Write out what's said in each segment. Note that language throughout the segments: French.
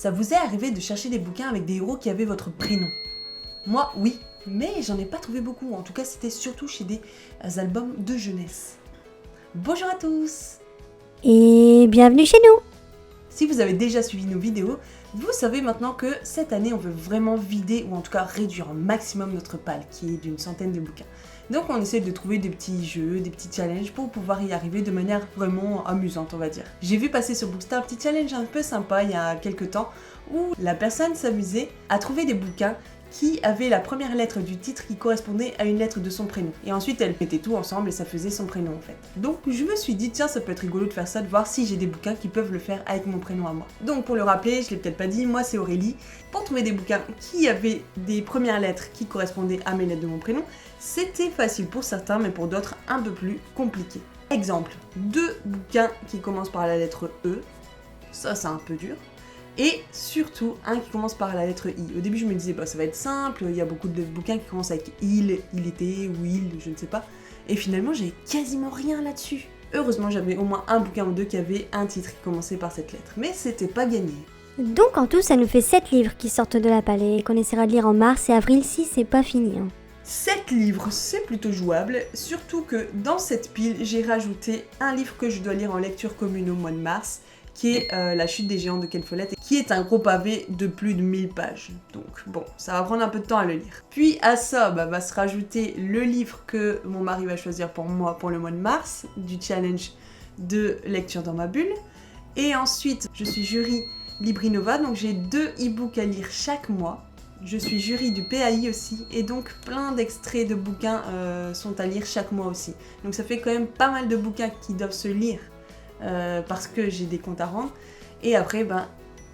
Ça vous est arrivé de chercher des bouquins avec des héros qui avaient votre prénom? Moi, oui, mais j'en ai pas trouvé beaucoup. En tout cas, c'était surtout chez des albums de jeunesse. Bonjour à tous! Et bienvenue chez nous! Si vous avez déjà suivi nos vidéos, vous savez maintenant que cette année, on veut vraiment vider ou en tout cas réduire au maximum notre palle, qui est d'une centaine de bouquins. Donc on essaie de trouver des petits jeux, des petits challenges pour pouvoir y arriver de manière vraiment amusante, on va dire. J'ai vu passer sur Bookstar un petit challenge un peu sympa il y a quelques temps où la personne s'amusait à trouver des bouquins qui avaient la première lettre du titre qui correspondait à une lettre de son prénom. Et ensuite, elle mettait tout ensemble et ça faisait son prénom en fait. Donc je me suis dit, tiens, ça peut être rigolo de faire ça, de voir si j'ai des bouquins qui peuvent le faire avec mon prénom à moi. Donc pour le rappeler, je l'ai peut-être pas dit, moi c'est Aurélie. Pour trouver des bouquins qui avaient des premières lettres qui correspondaient à mes lettres de mon prénom, c'était facile pour certains, mais pour d'autres un peu plus compliqué. Exemple, 2 bouquins qui commencent par la lettre E, ça c'est un peu dur. Et surtout un qui commence par la lettre I. Au début je me disais bah ça va être simple, il y a beaucoup de bouquins qui commencent avec il était, ou il, je ne sais pas. Et finalement j'avais quasiment rien là-dessus. Heureusement j'avais au moins un bouquin ou deux qui avait un titre qui commençait par cette lettre. Mais c'était pas gagné. Donc en tout ça nous fait 7 livres qui sortent de la palle et qu'on essaiera de lire en mars et avril si c'est pas fini. 7 livres, c'est plutôt jouable, surtout que dans cette pile j'ai rajouté un livre que je dois lire en lecture commune au mois de mars, qui est La chute des géants de Ken Follett, qui est un gros pavé de plus de 1000 pages. Donc bon, ça va prendre un peu de temps à le lire. Puis à ça, va se rajouter le livre que mon mari va choisir pour moi pour le mois de mars, du challenge de lecture dans ma bulle. Et ensuite, je suis jury Librinova, donc j'ai 2 e-books à lire chaque mois. Je suis jury du PAI aussi, et donc plein d'extraits de bouquins sont à lire chaque mois aussi. Donc ça fait quand même pas mal de bouquins qui doivent se lire parce que j'ai des comptes à rendre. Et après,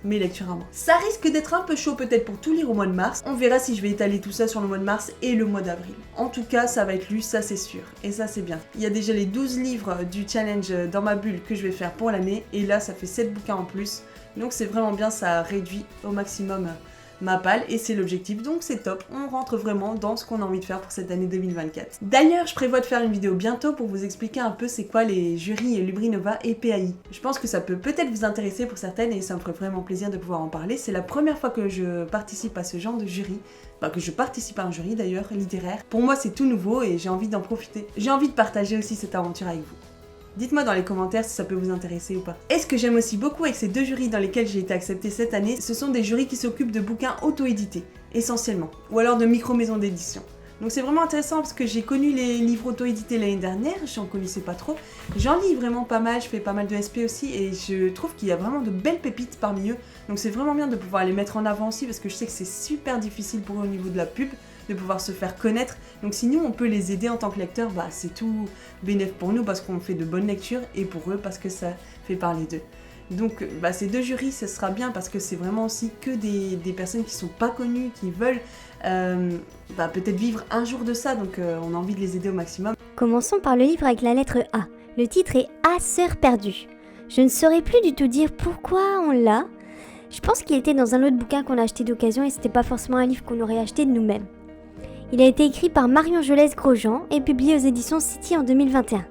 mes lectures à moi. Ça risque d'être un peu chaud peut-être pour tout lire au mois de mars. On verra si je vais étaler tout ça sur le mois de mars et le mois d'avril. En tout cas, ça va être lu, ça c'est sûr. Et ça c'est bien. Il y a déjà les 12 livres du challenge dans ma bulle que je vais faire pour l'année. Et là, ça fait 7 bouquins en plus. Donc c'est vraiment bien, ça réduit au maximum ma palle et c'est l'objectif, donc c'est top, on rentre vraiment dans ce qu'on a envie de faire pour cette année 2024. D'ailleurs, je prévois de faire une vidéo bientôt pour vous expliquer un peu c'est quoi les jurys Librinova et PAI. Je pense que ça peut peut-être vous intéresser pour certaines et ça me ferait vraiment plaisir de pouvoir en parler. C'est la première fois que je participe à ce genre de jury, que je participe à un jury d'ailleurs, littéraire. Pour moi c'est tout nouveau et j'ai envie d'en profiter. J'ai envie de partager aussi cette aventure avec vous. Dites-moi dans les commentaires si ça peut vous intéresser ou pas. Et ce que j'aime aussi beaucoup avec ces 2 jurys dans lesquels j'ai été acceptée cette année, ce sont des jurys qui s'occupent de bouquins auto-édités, essentiellement, ou alors de micro-maisons d'édition. Donc c'est vraiment intéressant parce que j'ai connu les livres auto-édités l'année dernière, j'en connaissais pas trop. J'en lis vraiment pas mal, je fais pas mal de SP aussi et je trouve qu'il y a vraiment de belles pépites parmi eux. Donc c'est vraiment bien de pouvoir les mettre en avant aussi parce que je sais que c'est super difficile pour eux au niveau de la pub, de pouvoir se faire connaître. Donc si nous on peut les aider en tant que lecteurs, c'est tout bénéf pour nous parce qu'on fait de bonnes lectures et pour eux parce que ça fait parler d'eux. Donc ces 2 jurys, ce sera bien parce que c'est vraiment aussi que des personnes qui sont pas connues, qui veulent peut-être vivre un jour de ça, donc on a envie de les aider au maximum. Commençons par le livre avec la lettre A. Le titre est A, sœur perdue. Je ne saurais plus du tout dire pourquoi on l'a. Je pense qu'il était dans un autre bouquin qu'on a acheté d'occasion et c'était pas forcément un livre qu'on aurait acheté de nous-mêmes. Il a été écrit par Marie-Angelaise Grosjean et publié aux éditions City en 2021.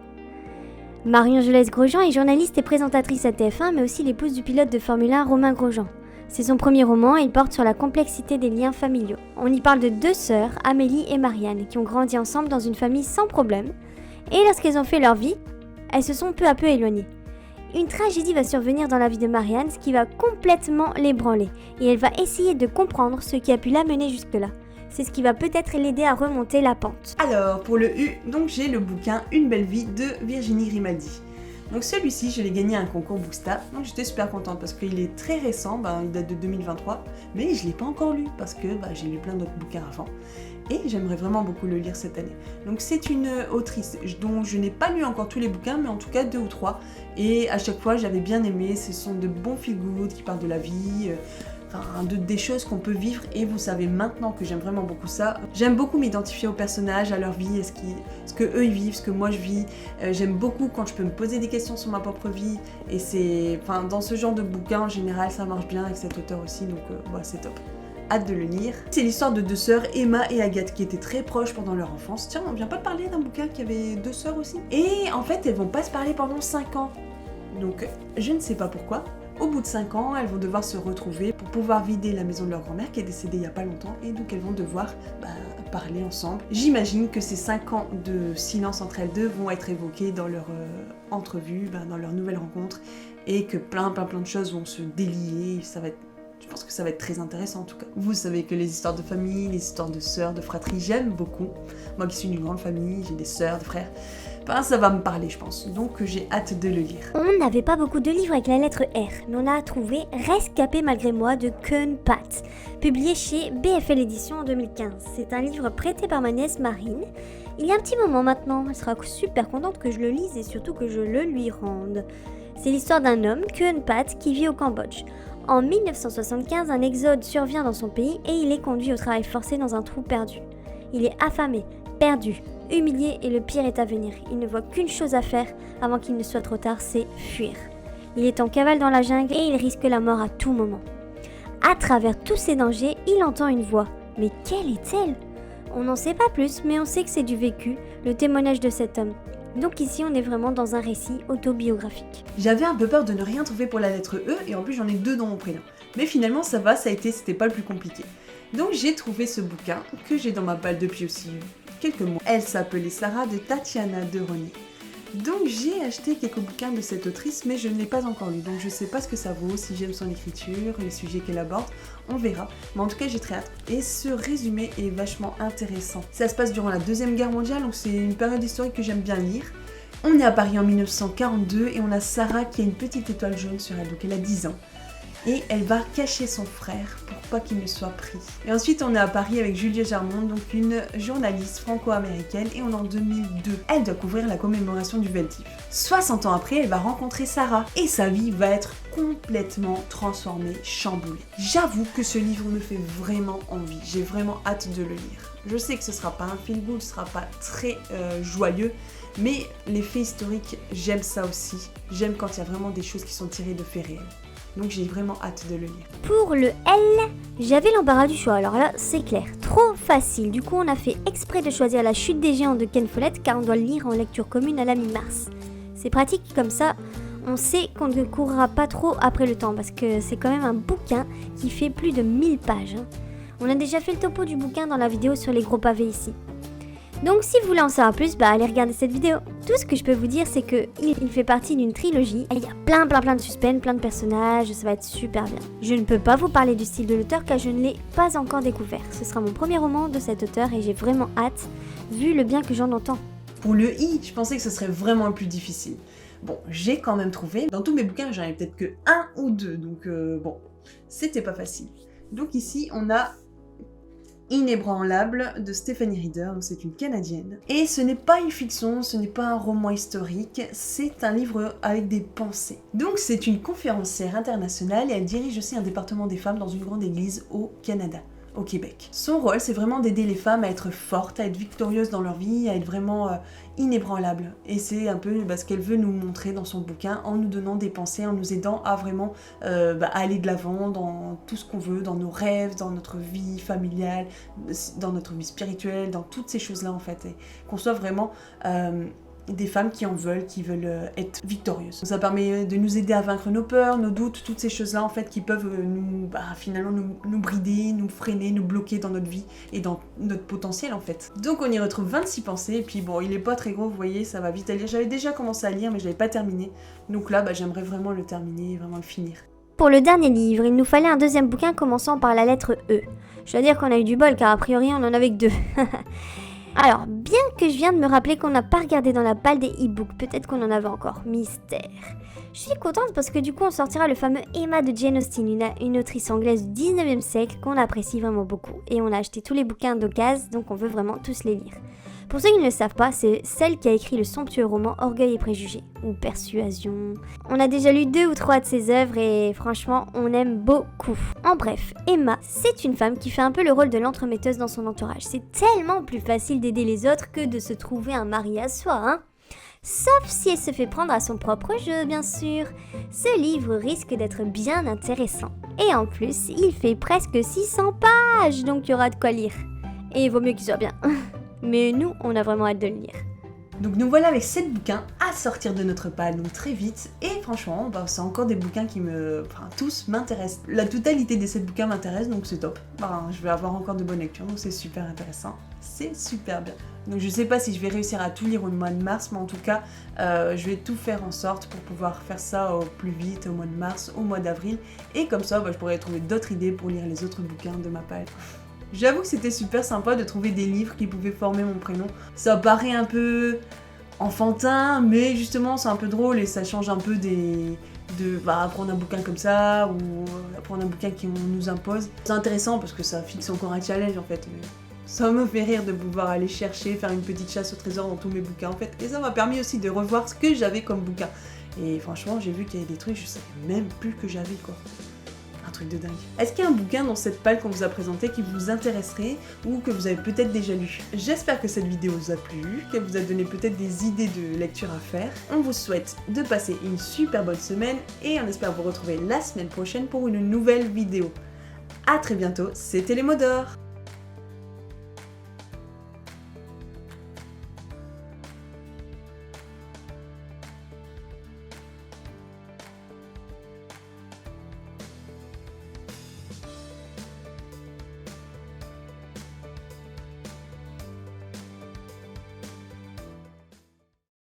Marie-Angelaise Grosjean est journaliste et présentatrice à TF1, mais aussi l'épouse du pilote de Formule 1 Romain Grosjean. C'est son premier roman et il porte sur la complexité des liens familiaux. On y parle de 2 sœurs, Amélie et Marianne, qui ont grandi ensemble dans une famille sans problème, et lorsqu'elles ont fait leur vie, elles se sont peu à peu éloignées. Une tragédie va survenir dans la vie de Marianne, ce qui va complètement l'ébranler, et elle va essayer de comprendre ce qui a pu l'amener jusque-là. C'est ce qui va peut-être l'aider à remonter la pente. Alors, pour le U, donc j'ai le bouquin Une belle vie de Virginie Grimaldi. Donc celui-ci, je l'ai gagné à un concours Bookstar, donc j'étais super contente parce qu'il est très récent, il date de 2023, mais je ne l'ai pas encore lu parce que j'ai lu plein d'autres bouquins avant. Et j'aimerais vraiment beaucoup le lire cette année. Donc c'est une autrice dont je n'ai pas lu encore tous les bouquins, mais en tout cas 2 ou 3. Et à chaque fois, j'avais bien aimé, ce sont de bons feel-good qui parlent de la vie, des choses qu'on peut vivre. Et vous savez maintenant que j'aime vraiment beaucoup ça. J'aime beaucoup m'identifier aux personnages, à leur vie, à ce que eux ils vivent, ce que moi je vis. J'aime beaucoup quand je peux me poser des questions sur ma propre vie. Et c'est, dans ce genre de bouquin en général, ça marche bien avec cet auteur aussi, donc c'est top. Hâte de le lire. C'est l'histoire de 2 sœurs, Emma et Agathe, qui étaient très proches pendant leur enfance. Tiens, on vient pas de parler d'un bouquin qui avait 2 sœurs aussi. Et en fait, elles vont pas se parler pendant 5 ans. Donc, je ne sais pas pourquoi. Au bout de 5 ans, elles vont devoir se retrouver pour pouvoir vider la maison de leur grand-mère qui est décédée il n'y a pas longtemps et donc elles vont devoir parler ensemble. J'imagine que ces 5 ans de silence entre elles deux vont être évoqués dans leur entrevue, dans leur nouvelle rencontre et que plein de choses vont se délier. Je pense que ça va être très intéressant en tout cas. Vous savez que les histoires de famille, les histoires de sœurs, de fratrie, j'aime beaucoup. Moi qui suis d'une grande famille, j'ai des sœurs, des frères. Ça va me parler je pense, donc j'ai hâte de le lire. On n'avait pas beaucoup de livres avec la lettre R, mais on a trouvé Rescapé malgré moi de Kun Pat, publié chez BFL Éditions en 2015. C'est un livre prêté par ma nièce Marine. Il y a un petit moment maintenant, elle sera super contente que je le lise et surtout que je le lui rende. C'est l'histoire d'un homme, Kun Pat, qui vit au Cambodge. En 1975, un exode survient dans son pays et il est conduit au travail forcé dans un trou perdu. Il est affamé, perdu, humilié et le pire est à venir. Il ne voit qu'une chose à faire avant qu'il ne soit trop tard, c'est fuir. Il est en cavale dans la jungle et il risque la mort à tout moment. À travers tous ces dangers, il entend une voix. Mais quelle est-elle ? On n'en sait pas plus, mais on sait que c'est du vécu, le témoignage de cet homme. Donc ici, on est vraiment dans un récit autobiographique. J'avais un peu peur de ne rien trouver pour la lettre E, et en plus j'en ai 2 dans mon prénom. Mais finalement ça va, c'était pas le plus compliqué. Donc j'ai trouvé ce bouquin, que j'ai dans ma palle depuis aussi quelques mois. Elle s'appelait Sarah de Tatiana de René. Donc j'ai acheté quelques bouquins de cette autrice, mais je ne l'ai pas encore lu, donc je sais pas ce que ça vaut, si j'aime son écriture, les sujets qu'elle aborde, on verra. Mais en tout cas j'ai très hâte. Et ce résumé est vachement intéressant. Ça se passe durant la Deuxième Guerre mondiale, donc c'est une période historique que j'aime bien lire. On est à Paris en 1942 et on a Sarah qui a une petite étoile jaune sur elle, donc elle a 10 ans. Et elle va cacher son frère pour pas qu'il ne soit pris. Et ensuite on est à Paris avec Julia Jarmond, donc une journaliste franco-américaine, et on est en 2002. Elle doit couvrir la commémoration du Veldiv. 60 ans après, elle va rencontrer Sarah et sa vie va être complètement transformée, chamboulée. J'avoue que ce livre me fait vraiment envie, j'ai vraiment hâte de le lire. Je sais que ce sera pas un feel good, ce sera pas très joyeux, mais les faits historiques, j'aime ça aussi. J'aime quand il y a vraiment des choses qui sont tirées de faits réels. Donc j'ai vraiment hâte de le lire. Pour le L, j'avais l'embarras du choix, alors là c'est clair, trop facile. Du coup on a fait exprès de choisir La Chute des géants de Ken Follett car on doit le lire en lecture commune à la mi-mars. C'est pratique comme ça, on sait qu'on ne courra pas trop après le temps parce que c'est quand même un bouquin qui fait plus de 1000 pages. On a déjà fait le topo du bouquin dans la vidéo sur les gros pavés ici. Donc si vous voulez en savoir plus, allez regarder cette vidéo. Tout ce que je peux vous dire, c'est que il fait partie d'une trilogie. Il y a plein de suspense, plein de personnages, ça va être super bien. Je ne peux pas vous parler du style de l'auteur car je ne l'ai pas encore découvert. Ce sera mon premier roman de cet auteur et j'ai vraiment hâte, vu le bien que j'en entends. Pour le I, je pensais que ce serait vraiment le plus difficile. Bon, j'ai quand même trouvé. Dans tous mes bouquins, j'en ai peut-être que 1 ou 2, donc bon, c'était pas facile. Donc ici, on a Inébranlable de Stephanie Reeder, donc c'est une Canadienne. Et ce n'est pas une fiction, ce n'est pas un roman historique, c'est un livre avec des pensées. Donc c'est une conférencière internationale et elle dirige aussi un département des femmes dans une grande église au Canada, au Québec. Son rôle, c'est vraiment d'aider les femmes à être fortes, à être victorieuses dans leur vie, à être vraiment inébranlables. Et c'est un peu ce qu'elle veut nous montrer dans son bouquin, en nous donnant des pensées, en nous aidant à vraiment aller de l'avant dans tout ce qu'on veut, dans nos rêves, dans notre vie familiale, dans notre vie spirituelle, dans toutes ces choses-là en fait. Et qu'on soit vraiment des femmes qui veulent être victorieuses. Ça permet de nous aider à vaincre nos peurs, nos doutes, toutes ces choses-là en fait qui peuvent finalement nous brider, nous freiner, nous bloquer dans notre vie et dans notre potentiel en fait. Donc on y retrouve 26 pensées et puis bon, il est pas très gros, vous voyez, ça va vite à lire. J'avais déjà commencé à lire mais je l'avais pas terminé. Donc là, j'aimerais vraiment le terminer, vraiment le finir. Pour le dernier livre, il nous fallait un deuxième bouquin commençant par la lettre E. Je dois dire qu'on a eu du bol car a priori on en avait que 2. Alors, bien que je viens de me rappeler qu'on n'a pas regardé dans la palle des e-books, peut-être qu'on en avait encore, mystère. Je suis contente parce que du coup on sortira le fameux Emma de Jane Austen, une autrice anglaise du 19e siècle qu'on apprécie vraiment beaucoup. Et on a acheté tous les bouquins d'occasion, donc on veut vraiment tous les lire. Pour ceux qui ne le savent pas, c'est celle qui a écrit le somptueux roman Orgueil et préjugés, ou Persuasion. On a déjà lu 2 ou 3 de ses œuvres et franchement, on aime beaucoup. En bref, Emma, c'est une femme qui fait un peu le rôle de l'entremetteuse dans son entourage. C'est tellement plus facile d'aider les autres que de se trouver un mari à soi, hein. Sauf si elle se fait prendre à son propre jeu, bien sûr. Ce livre risque d'être bien intéressant. Et en plus, il fait presque 600 pages, donc il y aura de quoi lire. Et il vaut mieux qu'il soit bien. Mais nous, on a vraiment hâte de le lire. Donc nous voilà avec 7 bouquins à sortir de notre palle, donc très vite. Et franchement, c'est encore des bouquins qui tous m'intéressent. La totalité des 7 bouquins m'intéresse, donc c'est top. Je vais avoir encore de bonnes lectures, donc c'est super intéressant. C'est super bien. Donc je sais pas si je vais réussir à tout lire au mois de mars, mais en tout cas, je vais tout faire en sorte pour pouvoir faire ça au plus vite, au mois de mars, au mois d'avril. Et comme ça, je pourrais trouver d'autres idées pour lire les autres bouquins de ma palle. J'avoue que c'était super sympa de trouver des livres qui pouvaient former mon prénom. Ça paraît un peu enfantin, mais justement c'est un peu drôle et ça change un peu apprendre un bouquin comme ça ou apprendre un bouquin qu'on nous impose. C'est intéressant parce que ça fixe encore un challenge en fait. Mais ça me fait rire de pouvoir aller chercher, faire une petite chasse au trésor dans tous mes bouquins en fait. Et ça m'a permis aussi de revoir ce que j'avais comme bouquin. Et franchement, j'ai vu qu'il y avait des trucs, je savais même plus que j'avais quoi. Un truc de dingue. Est-ce qu'il y a un bouquin dans cette palle qu'on vous a présenté qui vous intéresserait ou que vous avez peut-être déjà lu? J'espère que cette vidéo vous a plu, qu'elle vous a donné peut-être des idées de lecture à faire. On vous souhaite de passer une super bonne semaine et on espère vous retrouver la semaine prochaine pour une nouvelle vidéo. A très bientôt, c'était les mots d'or.